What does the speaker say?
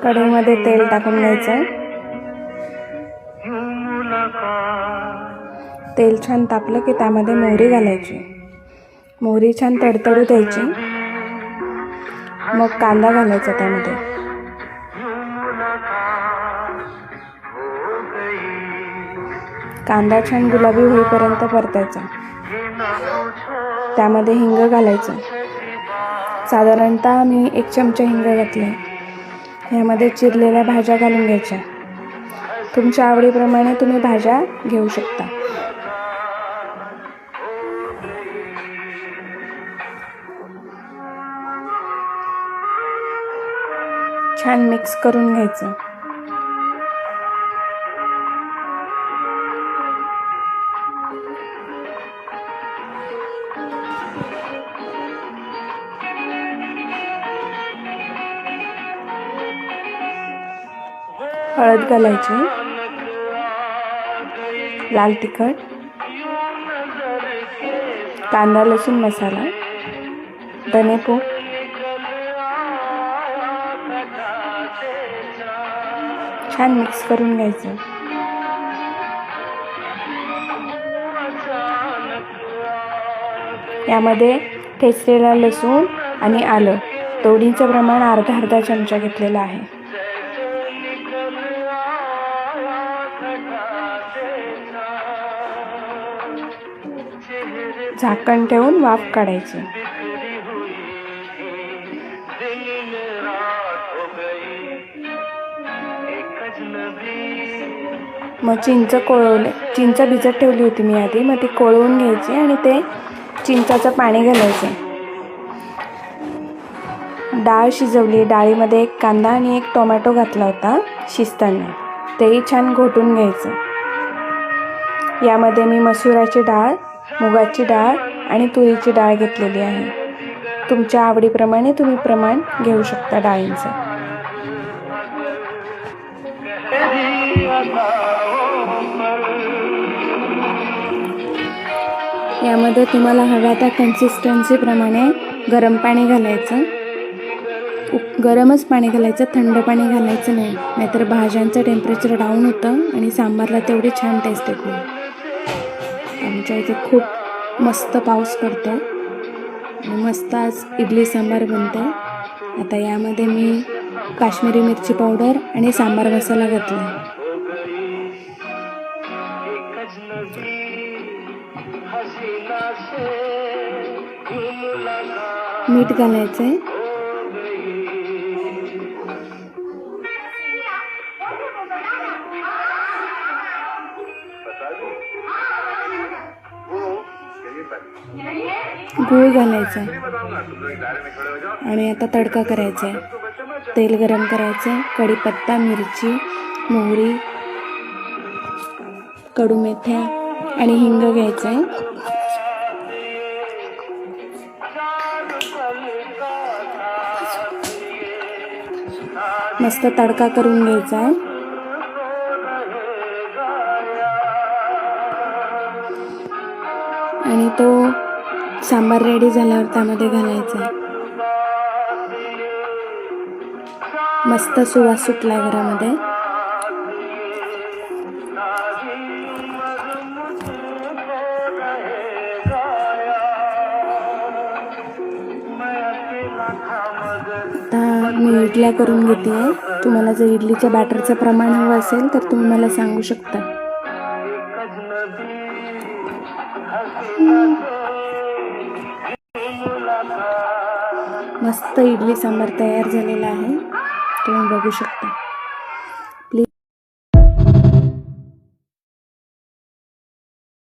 कढईमध्ये तेल टाकून घ्यायचं. तेल छान तापलं की त्यामध्ये मोहरी घालायची. मोहरी छान तडतडू द्यायची. मग कांदा घालायचा त्यामध्ये. कांदा छान गुलाबी होईपर्यंत परतायचा. त्यामध्ये हिंग घालायचं. साधारणतः मी 1 चमचा हिंग घातला. यामध्ये चिरलेल्या भाज्या घालून घ्यायच्या. तुमच्या आवडीप्रमाणे तुम्ही भाज्या घेऊ शकता. छान मिक्स करून घ्यायचं. हळद घालायची, लाल तिखट, कांदा लसूण मसाला, धनेपूड, छान मिक्स करून घ्यायचं. यामध्ये ठेचलेला लसूण आणि आलं तोडीचं प्रमाण अर्धा चमचा घेतलेलं आहे. झाकण ठेवून वाफ काढायची. मग चिंच भिजत ठेवली होती मी आधी. मग ती कोळवून घ्यायची आणि ते चिंचाचं पाणी घालायचं. डाळ शिजवली. डाळीमध्ये 1 कांदा आणि 1 टोमॅटो घातला होता शिजताना. तेही छान घोटून घ्यायचं. यामध्ये मी मसुराची डाळ, मुगाची डाळ आणि तुरीची डाळ घेतलेली आहे. तुमच्या आवडीप्रमाणे तुम्ही प्रमाण घेऊ शकता डाळींचं. यामध्ये तुम्हाला हव्या त्या कन्सिस्टन्सीप्रमाणे गरम पाणी घालायचं. गरमच पाणी घालायचं, थंड पाणी घालायचं नाही. नाहीतर भाज्यांचं टेम्परेचर डाऊन होतं आणि सांबारला तेवढी छान टेस्ट येत नाही. आमच्या इथे खूप मस्त पाऊस पडतो आणि मस्त आज इडली सांबार बनते. आता यामध्ये मी काश्मीरी मिरची पावडर आणि सांबार मसाला घातला. मीठ घालायचंय. गूळ घालायचा आणि आता तडका करायचा आहे. तेल गरम करायचं. कढीपत्ता, मिरची, मोहरी, कडूमेथ्या आणि हिंग घ्यायचं आहे. मस्त तडका करून घ्यायचा आहे. आणि तो सांबार रेडी झाल्यावर त्यामध्ये घालायचा. मस्त सुवास सुटला घरामध्ये. आता मी इडल्या करून घेते आहे. तुम्हाला जर इडलीच्या बॅटरचं प्रमाण हवं असेल तर तुम्ही मला सांगू शकता. मस्त इडली सांबार तयार झालेला आहे. तुम्ही बघू शकता.